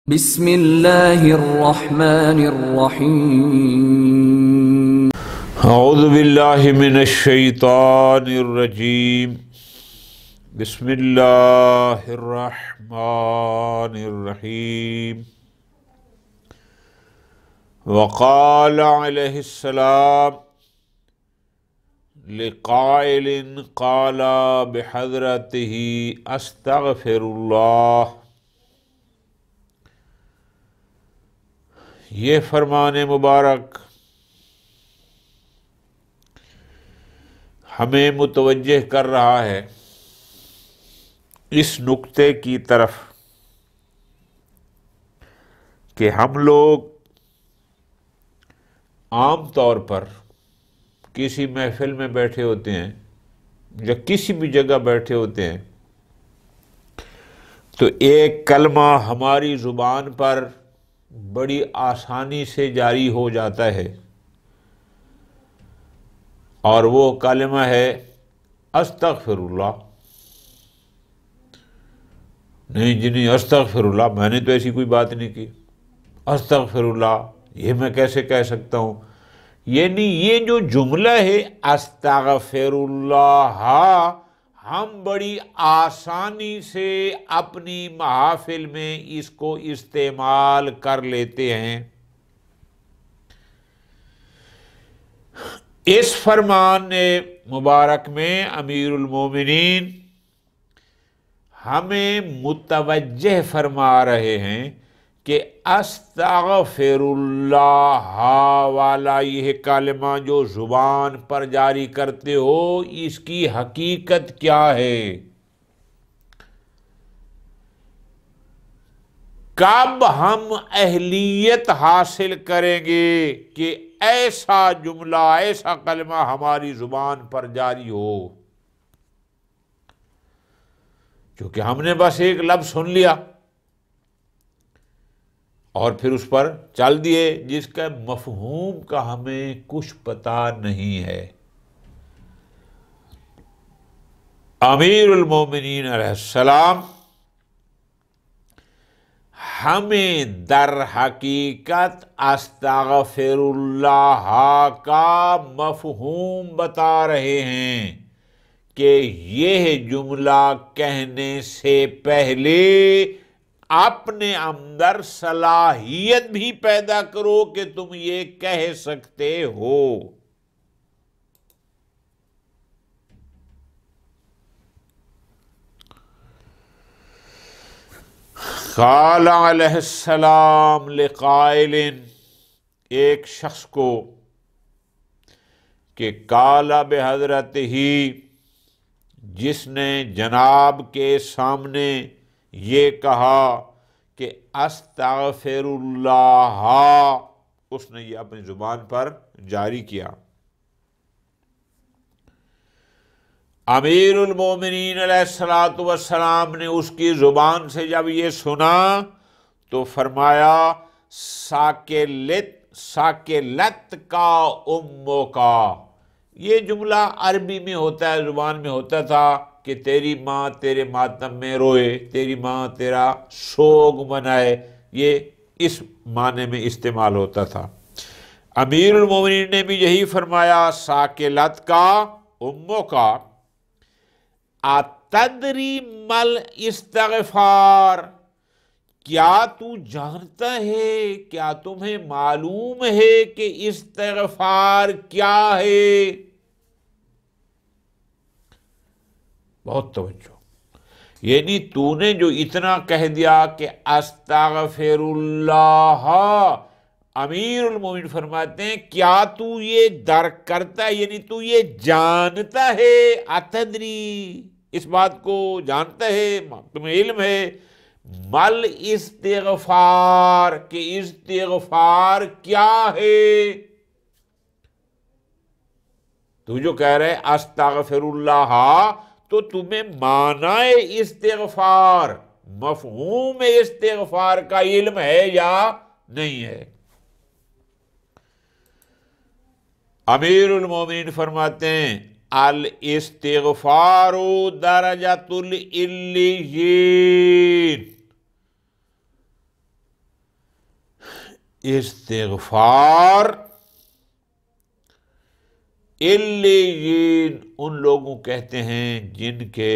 بسم اللہ الرحمن الرحیم اعوذ باللہ من الشیطان الرجیم بسم اللہ الرحمن الرحیم وقال علیہ السلام لقائل قال بحضرته استغفر اللہ. یہ فرمان مبارک ہمیں متوجہ کر رہا ہے اس نقطے کی طرف کہ ہم لوگ عام طور پر کسی محفل میں بیٹھے ہوتے ہیں یا کسی بھی جگہ بیٹھے ہوتے ہیں تو ایک کلمہ ہماری زبان پر بڑی آسانی سے جاری ہو جاتا ہے اور وہ کلمہ ہے استغفر اللہ. نہیں جی نہیں، استغفر اللہ میں نے تو ایسی کوئی بات نہیں کی. استغفر اللہ یہ میں کیسے کہہ سکتا ہوں؟ یعنی یہ جو جملہ ہے استغفر اللہ ہم بڑی آسانی سے اپنی محافل میں اس کو استعمال کر لیتے ہیں. اس فرمان مبارک میں امیر المومنین ہمیں متوجہ فرما رہے ہیں کہ استغفر اللہ والا یہ کلمہ جو زبان پر جاری کرتے ہو اس کی حقیقت کیا ہے، کب ہم اہلیت حاصل کریں گے کہ ایسا جملہ ایسا کلمہ ہماری زبان پر جاری ہو. کیونکہ ہم نے بس ایک لفظ سن لیا اور پھر اس پر چل دیے جس کا مفہوم کا ہمیں کچھ پتہ نہیں ہے. امیر المومنین علیہ السلام ہمیں در حقیقت استغفر اللہ کا مفہوم بتا رہے ہیں کہ یہ جملہ کہنے سے پہلے اپنے اندر صلاحیت بھی پیدا کرو کہ تم یہ کہہ سکتے ہو. قال علیہ السلام لقائل، ایک شخص کو کہ قال بحضرت ہی، جس نے جناب کے سامنے یہ کہا کہ استغفر اللہ، اس نے یہ اپنی زبان پر جاری کیا. امیر المومنین علیہ الصلوۃ والسلام نے اس کی زبان سے جب یہ سنا تو فرمایا ساکلت کا امو کا. یہ جملہ عربی میں ہوتا ہے، زبان میں ہوتا تھا کہ تیری ماں تیرے ماتم میں روئے، تیری ماں تیرا سوگ منائے، یہ اس معنی میں استعمال ہوتا تھا. امیر المومنین نے بھی یہی فرمایا ساکلت کا امو کا. اتدری مل استغفار، کیا تو جانتا ہے، کیا تمہیں معلوم ہے کہ استغفار کیا ہے؟ بہت توجہ. یعنی تو نے جو اتنا کہہ دیا کہ استغفر اللہ، امیر المومنین فرماتے ہیں کیا تو یہ درک کرتا ہے، یعنی تو یہ جانتا ہے، اتدری اس بات کو جانتا ہے، تمہیں علم ہے، مل استغفار کہ استغفار کیا ہے. تو جو کہہ رہے استغفر اللہ تو تمہیں معنی استغفار، مفہوم استغفار کا علم ہے یا نہیں ہے؟ امیر المومنین فرماتے ہیں الاستغفار درجۃ العلیین، استغفار علیین ان لوگوں کہتے ہیں جن کے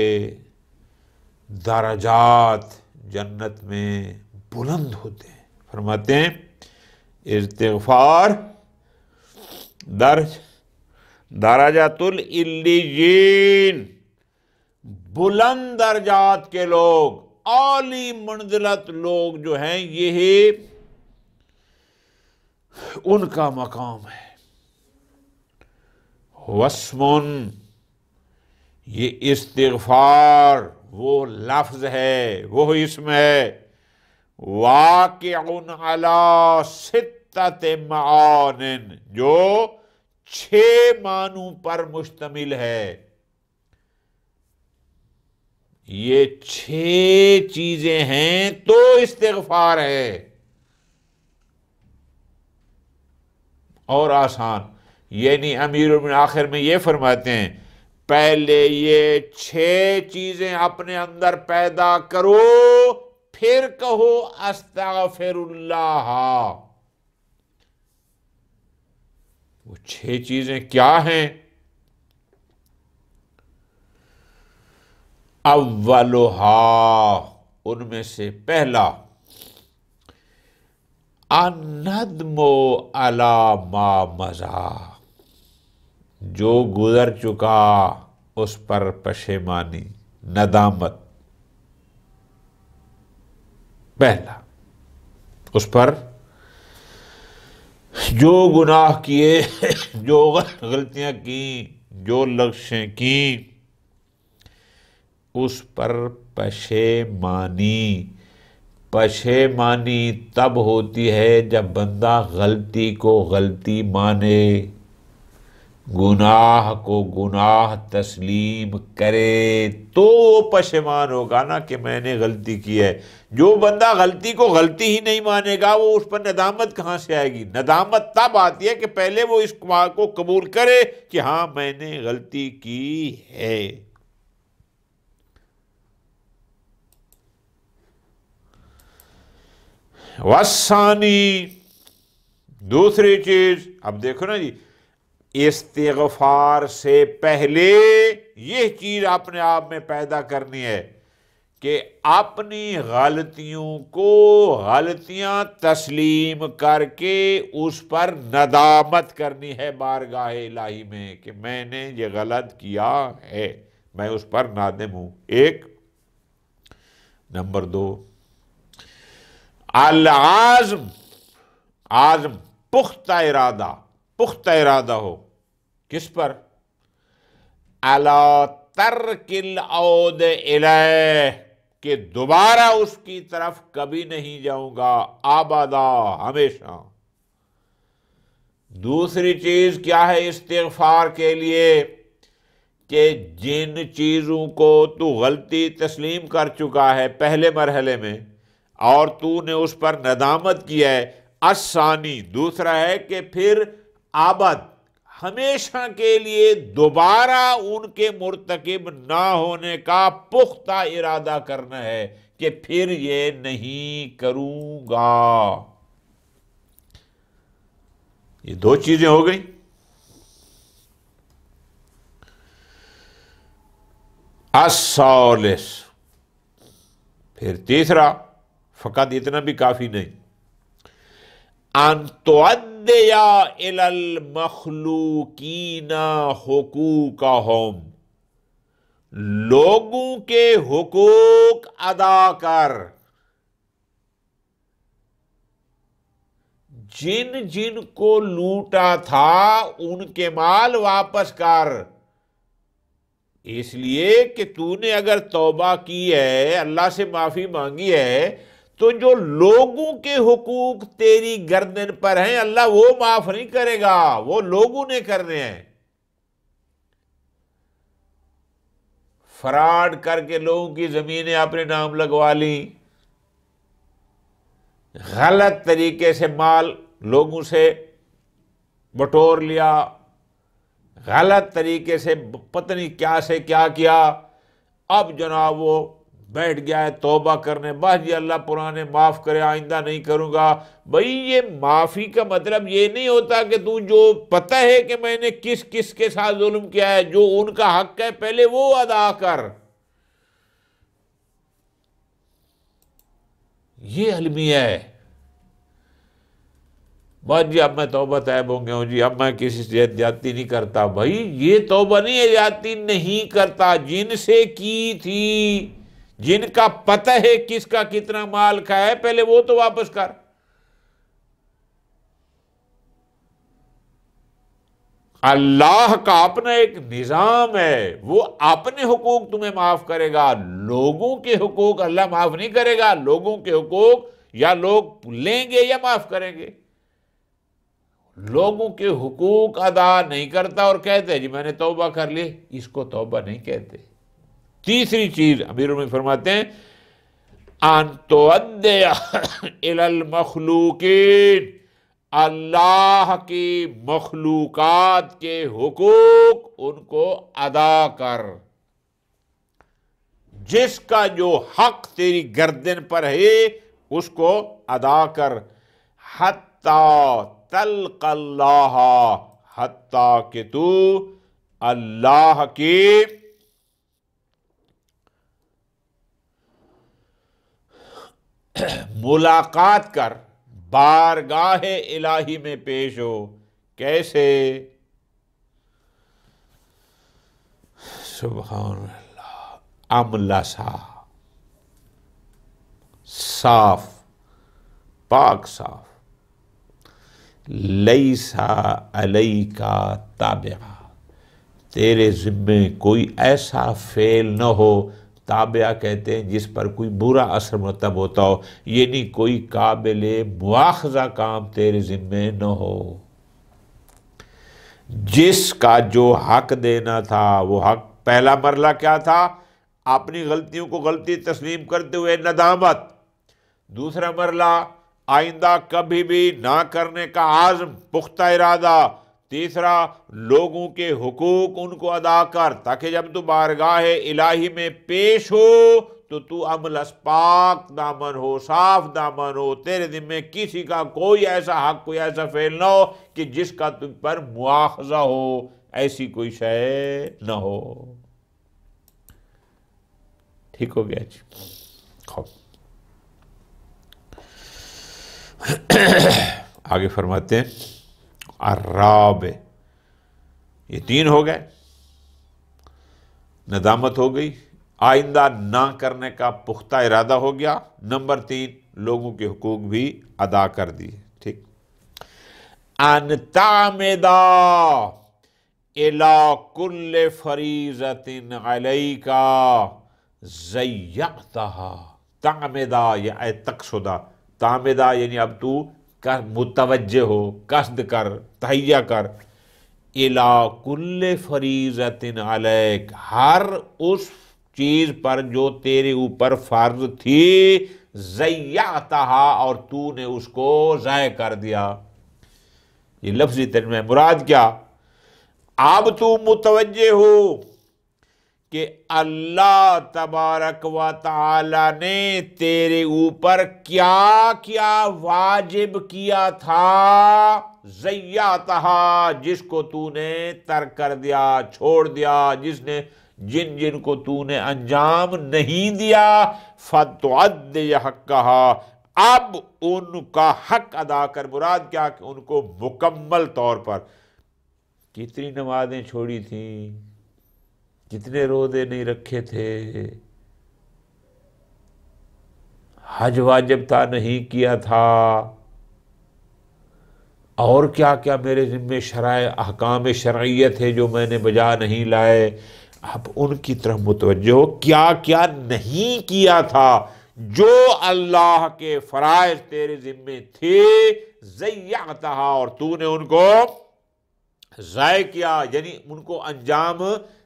درجات جنت میں بلند ہوتے ہیں. فرماتے ہیں استغفار درجات العلیین، بلند درجات کے لوگ، اعلی منزلت لوگ جو ہیں، یہ ان کا مقام ہے. واسمن، یہ استغفار وہ لفظ ہے، وہ اسم ہے، واقع علی ستۃ معان، جو 6 معنوں پر مشتمل ہے. یہ 6 چیزیں ہیں تو استغفار ہے. اور آسان، یعنی امیر المومنین آخر میں یہ فرماتے ہیں پہلے یہ 6 چیزیں اپنے اندر پیدا کرو، پھر کہو استغفر اللہ. وہ 6 چیزیں کیا ہیں؟ اولھا، ان میں سے پہلا، الندم علی ما مضی، جو گزر چکا اس پر پشیمانی، ندامت. پہلا، اس پر جو گناہ کیے، جو غلطیاں کیں، جو لغزشیں کیں، اس پر پشیمانی. پشیمانی تب ہوتی ہے جب بندہ غلطی کو غلطی مانے، گناہ کو گناہ تسلیم کرے، تو وہ پشیمان ہوگا نا کہ میں نے غلطی کی ہے. جو بندہ غلطی کو غلطی ہی نہیں مانے گا، وہ اس پر ندامت کہاں سے آئے گی؟ ندامت تب آتی ہے کہ پہلے وہ اس کو قبول کرے کہ ہاں میں نے غلطی کی ہے. والثانی، دوسری چیز، اب دیکھو نا جی، استغفار سے پہلے یہ چیز اپنے آپ میں پیدا کرنی ہے کہ اپنی غلطیوں کو غلطیاں تسلیم کر کے اس پر ندامت کرنی ہے بارگاہ الہی میں کہ میں نے یہ غلط کیا ہے، میں اس پر نادم ہوں. ایک. نمبر 2، العزم، عزم، پختہ ارادہ ہو. کس پر؟ علی ترک العود الیہ، کہ دوبارہ اس کی طرف کبھی نہیں جاؤں گا، ابدا، ہمیشہ. دوسری چیز کیا ہے استغفار کے لیے؟ کہ جن چیزوں کو تو غلطی تسلیم کر چکا ہے پہلے مرحلے میں اور تو نے اس پر ندامت کیا ہے، الثانی، دوسرا ہے کہ پھر ابد، ہمیشہ کے لیے دوبارہ ان کے مرتکب نہ ہونے کا پختہ ارادہ کرنا ہے کہ پھر یہ نہیں کروں گا. یہ 2 چیزیں ہو گئی. الثالث، پھر تیسرا، فقط اتنا بھی کافی نہیں، ان تؤدی الی المخلوقین حقوقہم، لوگوں کے حقوق ادا کر، جن جن کو لوٹا تھا ان کے مال واپس کر. اس لیے کہ تو نے اگر توبہ کی ہے، اللہ سے معافی مانگی ہے، تو جو لوگوں کے حقوق تیری گردن پر ہیں اللہ وہ معاف نہیں کرے گا، وہ لوگوں نے کرنے ہیں. فراڈ کر کے لوگوں کی زمینیں اپنے نام لگوا لیں، غلط طریقے سے مال لوگوں سے بٹور لیا، غلط طریقے سے پتہ نہیں کیا سے کیا کیا، اب جناب وہ بیٹھ گیا ہے توبہ کرنے، بس جی اللہ پرانے معاف کرے آئندہ نہیں کروں گا. بھائی یہ معافی کا مطلب یہ نہیں ہوتا کہ تو جو پتہ ہے کہ میں نے کس کس کے ساتھ ظلم کیا ہے، جو ان کا حق ہے پہلے وہ ادا کر. یہ المیہ ہے. بس جی اب میں توبہ طیب ہو گیا ہوں جی، اب میں کسی سے زیادتی نہیں کرتا. بھائی یہ توبہ نہیں ہے، زیادتی نہیں کرتا. جن سے کی تھی، جن کا پتہ ہے کس کا کتنا مال کھایا ہے، پہلے وہ تو واپس کر. اللہ کا اپنا ایک نظام ہے، وہ اپنے حقوق تمہیں معاف کرے گا، لوگوں کے حقوق اللہ معاف نہیں کرے گا. لوگوں کے حقوق یا لوگ لیں گے یا معاف کریں گے. لوگوں کے حقوق ادا نہیں کرتا اور کہتے جی میں نے توبہ کر لی، اس کو توبہ نہیں کہتے. تیسری چیز امیر المومنین فرماتے ہیں ان تؤدی الی المخلوقین، اللہ کی مخلوقات کے حقوق ان کو ادا کر. جس کا جو حق تیری گردن پر ہے اس کو ادا کر. حتی تلق اللہ، حتیٰ کہ تو اللہ کی ملاقات کر، بارگاہ الہی میں پیش ہو. کیسے؟ سبحان اللہ، املسا، صاف، پاک صاف. لیسا علیکا تابعہ، تیرے ذمے کوئی ایسا فعل نہ ہو، تابعہ کہتے ہیں جس پر کوئی برا اثر مرتب ہوتا ہو، یعنی کوئی قابل مواخذہ کام تیرے ذمے نہ ہو. جس کا جو حق دینا تھا وہ حق، پہلا مرحلہ کیا تھا؟ اپنی غلطیوں کو غلطی تسلیم کرتے ہوئے ندامت. دوسرا مرحلہ آئندہ کبھی بھی نہ کرنے کا عزم، پختہ ارادہ. تیسرا لوگوں کے حقوق ان کو ادا کر، تاکہ جب تو بارگاہ الہی میں پیش ہو تو املس، پاک دامن ہو، صاف دامن ہو. تیرے ذمے کسی کا کوئی ایسا حق، کوئی ایسا فعل نہ ہو کہ جس کا تم پر مواخذہ ہو، ایسی کوئی شے نہ ہو. ٹھیک ہو گیا جی. خوب آگے فرماتے ہیں الرابع، یہ 3 ہو گئے. ندامت ہو گئی، آئندہ نہ کرنے کا پختہ ارادہ ہو گیا. نمبر 3، لوگوں کے حقوق بھی ادا کر دیے. ٹھیک. ان تعمدا الی کل فریضۃ علیک ضیعتھا. تعمدا یا تقصدہ، تعمدا یعنی اب تو متوجہ ہو، قصد کر، تہیہ کر. الی کل فریضۃ علیک، ہر اس چیز پر جو تیرے اوپر فرض تھی، ضیعتھا، اور تو نے اس کو ضائع کر دیا. یہ لفظی ترجمہ ہے. مراد کیا؟ اب تو متوجہ ہو کہ اللہ تبارک و تعالی نے تیرے اوپر کیا کیا واجب کیا تھا، ضیعتھا، جس کو تو نے ترک کر دیا، چھوڑ دیا، جن کو تو نے انجام نہیں دیا. فَتُعَدِّ حَقَّهَا، اب ان کا حق ادا کر. مراد کیا کہ ان کو مکمل طور پر. کتنی نمازیں چھوڑی تھیں، کتنے روزے نہیں رکھے تھے، حج واجب تھا نہیں کیا تھا، اور کیا کیا میرے ذمے شرائع احکام شرعیت ہے جو میں نے بجا نہیں لائے. اب ان کی طرف متوجہ ہو، کیا کیا نہیں کیا تھا، جو اللہ کے فرائض تیرے ذمے تھے، ضیعتھا، اور تو نے ان کو ضائع کیا، یعنی ان کو انجام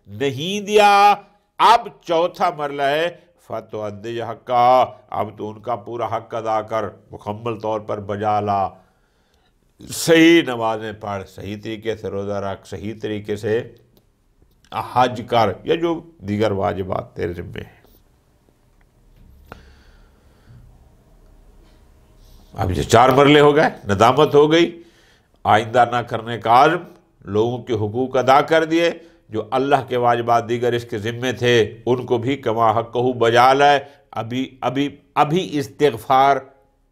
نہیں دیا. اب چوتھا مرحلہ ہے فَتُعَدِّ حَقَّهَا، اب تو ان کا پورا حق ادا کر، مکمل طور پر بجا لا. صحیح نمازیں پڑھ، صحیح طریقے سے روزہ رکھ، صحیح طریقے سے حج کر، یا جو دیگر واجبات تیرے ذمے ہیں. اب یہ 4 مرلے ہو گئے، ندامت ہو گئی، آئندہ نہ کرنے کا عزم، لوگوں کے حقوق ادا کر دیے، جو اللہ کے واجبات دیگر اس کے ذمے تھے ان کو بھی کما حقہ بجا لائے۔ ابھی استغفار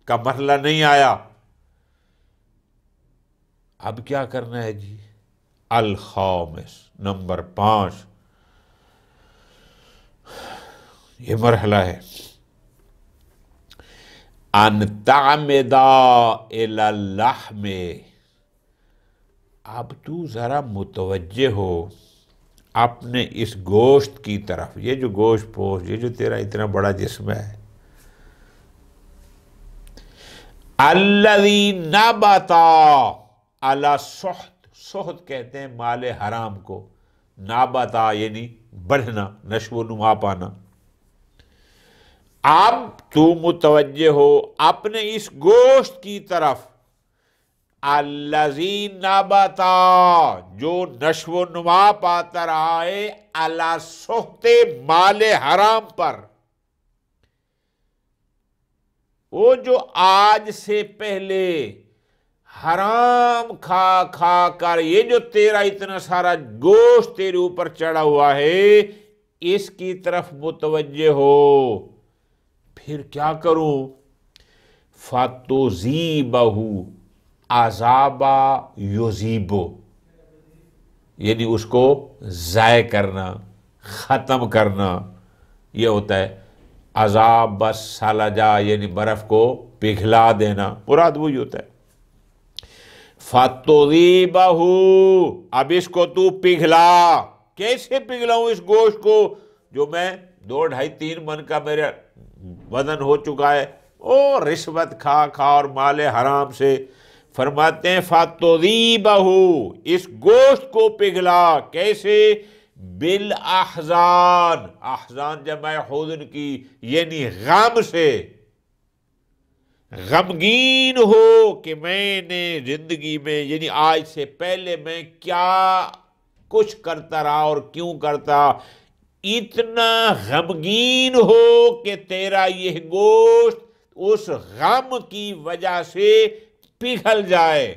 کا مرحلہ نہیں آیا، اب کیا کرنا ہے جی؟ الخامس، نمبر 5 یہ مرحلہ ہے، ان تعمدا الی اللحم، اب تو ذرا متوجہ ہو اپنے اس گوشت کی طرف، یہ جو گوشت پوش، یہ جو تیرا اتنا بڑا جسم ہے، الذی نبتا علی سحت، سحت کہتے ہیں مال حرام کو، نابتا یعنی بڑھنا، نشو و نما پانا۔ اب تو متوجہ ہو اپنے اس گوشت کی طرف، الذی نبتا جو نشو و نما پاتا رہا ہے، علی سحت مال حرام پر، وہ جو آج سے پہلے حرام کھا کھا کر یہ جو تیرا اتنا سارا گوشت تیرے اوپر چڑھا ہوا ہے، اس کی طرف متوجہ ہو۔ پھر کیا کروں؟ فَتُذِيبَهُ عَذَابَ يُذِيبُ، یعنی اس کو ضائع کرنا، ختم کرنا، یہ ہوتا ہے عذاب الثلجا، یعنی برف کو پگھلا دینا، مراد وہی ہوتا ہے۔ فَتُذِيبَهُ، اب اس کو تو پگھلا۔ کیسے پگھلاؤں اس گوشت کو جو میں 2 ڈھائی 3 من کا میرا وزن ہو چکا ہے، رشوت کھا کھا اور مال حرام سے؟ فرماتے ہیں فَتُذِيبَهُ، اس گوشت کو پگھلا۔ کیسے؟ بالاحزان، احزان جمع حزن کی، یعنی غم سے، غمگین ہو کہ میں نے زندگی میں، یعنی آج سے پہلے میں کیا کچھ کرتا رہا اور کیوں کرتا، اتنا غمگین ہو کہ تیرا یہ گوشت اس غم کی وجہ سے پگھل جائے،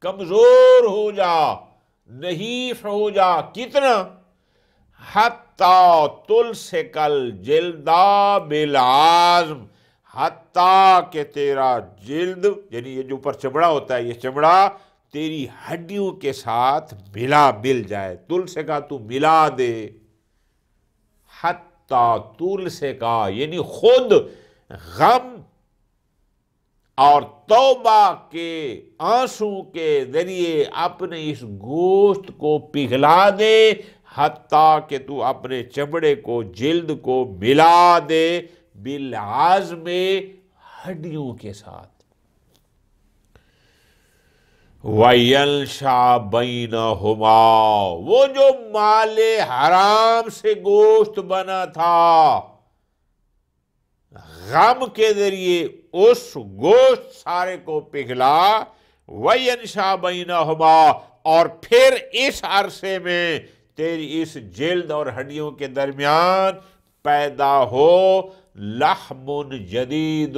کمزور ہو جا، نحیف ہو جا۔ کتنا؟ حتیٰ تلصق الجلد بالعظم، حتیٰ کہ تیرا جلد، یعنی یہ جو اوپر چمڑا ہوتا ہے، یہ چمڑا تیری ہڈیوں کے ساتھ مل جائے۔ تلصق تو ملا دے، حتیٰ تلصق یعنی خود غم اور توبہ کے آنسو کے ذریعے اپنے اس گوشت کو پگھلا دے، حتیٰ کہ تو اپنے چمڑے کو، جلد کو ملا دے، بالعظم ہڈیوں کے ساتھ۔ وَيَنْشَأَ بَيْنَهُمَا، وہ جو مال حرام سے گوشت بنا تھا، غم کے ذریعے اس گوشت سارے کو پگھلا۔ وَيَنْشَأَ بَيْنَهُمَا، اور پھر اس عرصے میں تیری اس جلد اور ہڈیوں کے درمیان پیدا ہو لحم جدید،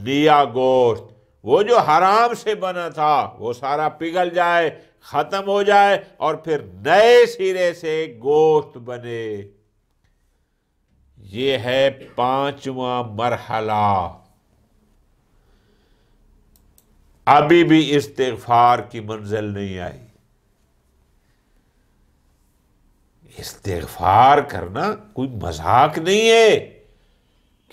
نیا گوشت۔ وہ جو حرام سے بنا تھا وہ سارا پگھل جائے، ختم ہو جائے، اور پھر نئے سرے سے گوشت بنے۔ یہ ہے 5واں مرحلہ۔ ابھی بھی استغفار کی منزل نہیں آئی۔ استغفار کرنا کوئی مذاق نہیں ہے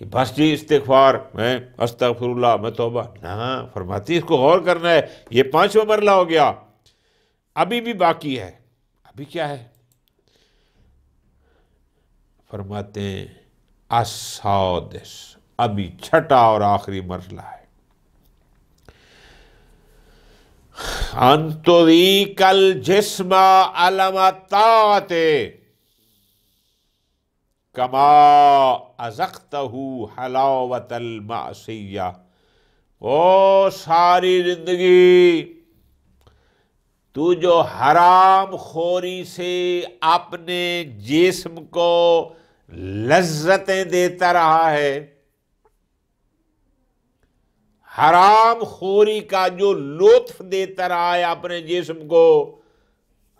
کہ بس جی استغفار، میں استغفر اللہ، میں توبہ، نہ، فرماتی اس کو غور کرنا ہے۔ یہ 5واں مرحلہ ہو گیا، ابھی بھی باقی ہے۔ ابھی کیا ہے؟ فرماتے ہیں السادس، ابھی 6واں اور آخری مرحلہ ہے۔ ان تذیق الجسم علم الطاعۃ کما اذقتہ حلاوۃ المعصیہ، او ساری زندگی تو جو حرام خوری سے اپنے جسم کو لذتیں دیتا رہا ہے، حرام خوری کا جو لطف دیتا رہا ہے اپنے جسم کو،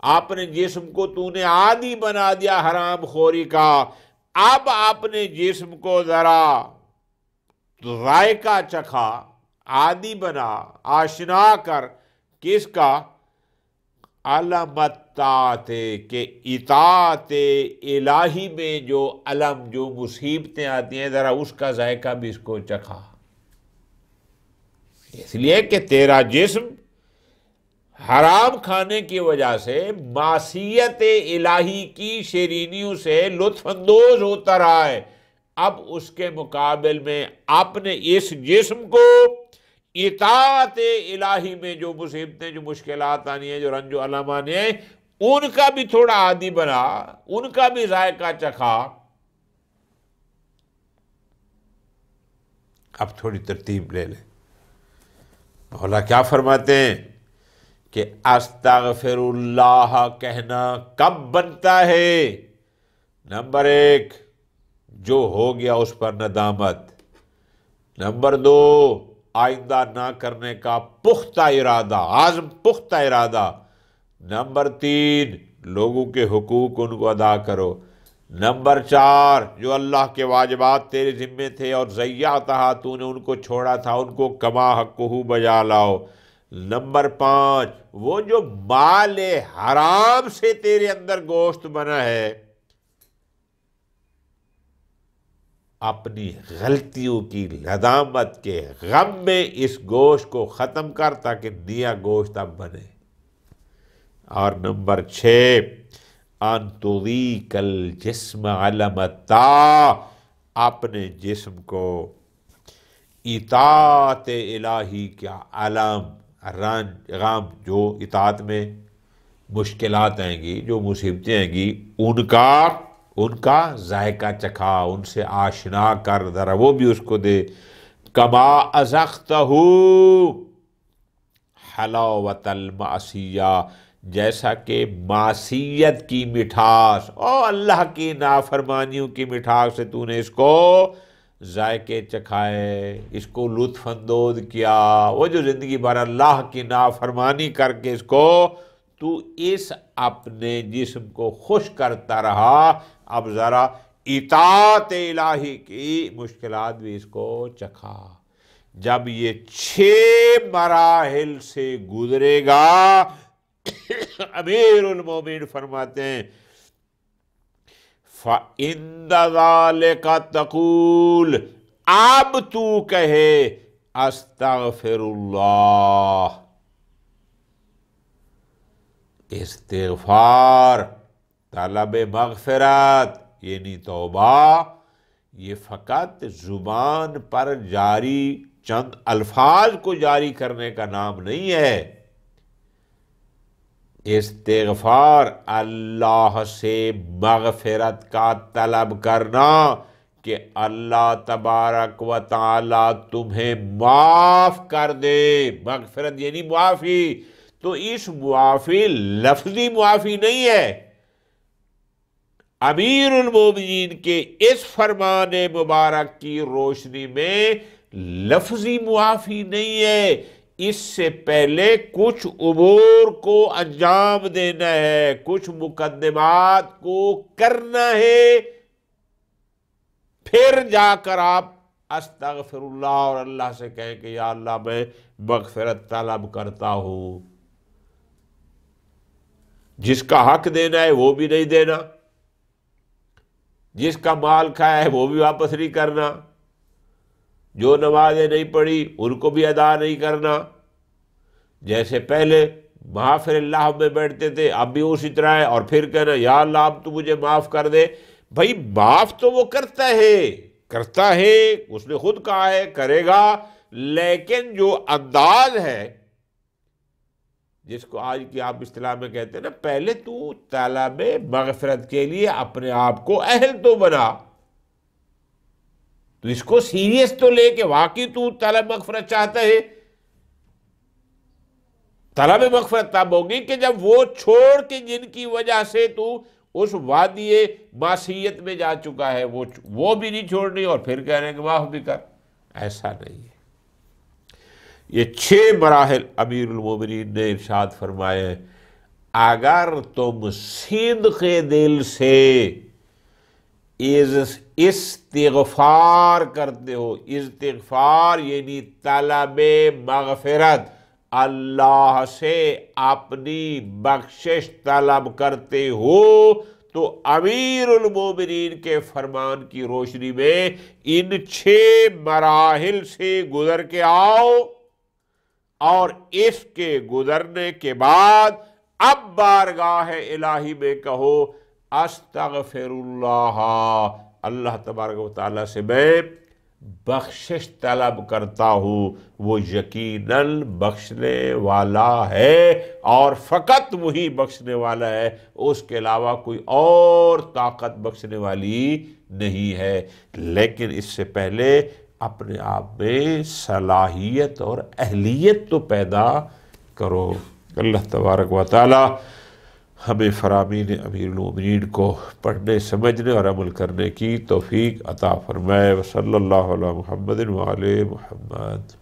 اپنے جسم کو تو نے عادی بنا دیا حرام خوری کا، اب اپنے جسم کو ذرا ذائقہ چکھا، عادی بنا، آشنا کر کس کا؟ علامت کہ اطاعت الہی میں جو علم، جو مصیبتیں آتی ہیں، ذرا اس کا ذائقہ بھی اس کو چکھا، اس لیے کہ تیرا جسم حرام کھانے کی وجہ سے معصیت الہی کی شیرینیوں سے لطف اندوز ہوتا رہا ہے، اب اس کے مقابل میں اپنے اس جسم کو اطاعت الہی میں جو مصیبتیں، جو مشکلات آنی ہیں، جو رنج و الم آنے ہیں، ان کا بھی تھوڑا عادی بنا، ان کا بھی ذائقہ چکھا۔ اب تھوڑی ترتیب لے لیں، مولا کیا فرماتے ہیں کہ استغفر اللہ کہنا کب بنتا ہے؟ نمبر 1، جو ہو گیا اس پر ندامت، نمبر 2، آئندہ نہ کرنے کا پختہ ارادہ، عزم، پختہ ارادہ، نمبر 3، لوگوں کے حقوق ان کو ادا کرو، نمبر 4، جو اللہ کے واجبات تیرے ذمے تھے اور ضیعتہا تو نے ان کو چھوڑا تھا، ان کو کما حقہ بجا لاؤ، نمبر 5، وہ جو مال حرام سے تیرے اندر گوشت بنا ہے، اپنی غلطیوں کی ندامت کے غم میں اس گوشت کو ختم کر تاکہ نیا گوشت اب بنے، اور نمبر 6، ان تضیق الجسم علمتا، اپنے جسم کو اطاعت الہی کا علم، رنج، غم، جو اطاعت میں مشکلات آئیں گی، جو مصیبتیں آئیں گی، ان کا ذائقہ چکھا، ان سے آشنا کر، ذرا وہ بھی اس کو دے۔ کما ازختہ حلاوت المعصیہ، جیسا کہ معصیت کی مٹھاس، اللہ کی نافرمانیوں کی مٹھاس سے تو نے اس کو ذائقے چکھائے، اس کو لطف اندوز کیا، وہ جو زندگی بھر اللہ کی نافرمانی کر کے اس کو تو اس اپنے جسم کو خوش کرتا رہا، اب ذرا اطاعت الہی کی مشکلات بھی اس کو چکھا۔ جب یہ 6 مراحل سے گزرے گا، امیر المومنین فرماتے ہیں فَإِنَّ ذَلِكَ تَقُولُ، اب تو کہے استغفر اللہ، استغفار، طلب مغفرت، یعنی توبہ، یہ فقط زبان پر جاری چند الفاظ کو جاری کرنے کا نام نہیں ہے۔ استغفار اللہ سے مغفرت کا طلب کرنا کہ اللہ تبارک و تعالی تمہیں معاف کر دے، مغفرت یعنی معافی، تو اس معافی لفظی معافی نہیں ہے، امیر المومنین کے اس فرمان مبارک کی روشنی میں لفظی معافی نہیں ہے، اس سے پہلے کچھ امور کو انجام دینا ہے، کچھ مقدمات کو کرنا ہے، پھر جا کر آپ استغفر اللہ اور اللہ سے کہیں کہ یا اللہ میں مغفرت طلب کرتا ہوں۔ جس کا حق دینا ہے وہ بھی نہیں دینا، جس کا مال کھایا ہے وہ بھی واپس نہیں کرنا، جو نمازیں نہیں پڑھی ان کو بھی ادا نہیں کرنا، جیسے پہلے محافل اللہ میں بیٹھتے تھے اب بھی اسی طرح ہے، اور پھر کہنا یا اللہ اب تو مجھے معاف کر دے۔ بھائی معاف تو وہ کرتا ہے، اس نے خود کہا ہے کرے گا، لیکن جو انداز ہے جس کو آج کی آپ اصطلاح میں کہتے ہیں نا، پہلے تو طلب مغفرت کے لیے اپنے آپ کو اہل تو بنا، تو اس کو سیریس تو لے کے واقعی تو طلب مغفرت چاہتا ہے۔ طلب مغفرت تب ہوگی کہ جب وہ چھوڑ کے جن کی وجہ سے تو اس وادی معصیت میں جا چکا ہے وہ بھی نہیں چھوڑنی، اور پھر کہہ رہے ہیں کہ معاف بھی کر، ایسا نہیں ہے۔ یہ 6 مراحل امیر المومنین نے ارشاد فرمائے، اگر تم صدق دل سے استغفار کرتے ہو، استغفار یعنی طلب مغفرت، اللہ سے اپنی بخشش طلب کرتے ہو، تو امیر المومنین کے فرمان کی روشنی میں ان 6 مراحل سے گزر کے آؤ، اور اس کے گزرنے کے بعد اب بارگاہ الہی میں کہو استغفر اللہ، اللہ تبارک و تعالیٰ سے میں بخشش طلب کرتا ہوں، وہ یقیناً بخشنے والا ہے، اور فقط وہی بخشنے والا ہے، اس کے علاوہ کوئی اور طاقت بخشنے والی نہیں ہے۔ لیکن اس سے پہلے اپنے آپ میں صلاحیت اور اہلیت تو پیدا کرو۔ اللہ تبارک و تعالی ہمیں فرامین امیر المومنین کو پڑھنے، سمجھنے اور عمل کرنے کی توفیق عطا فرمائے۔ وصلی اللہ علی محمد وآل محمد۔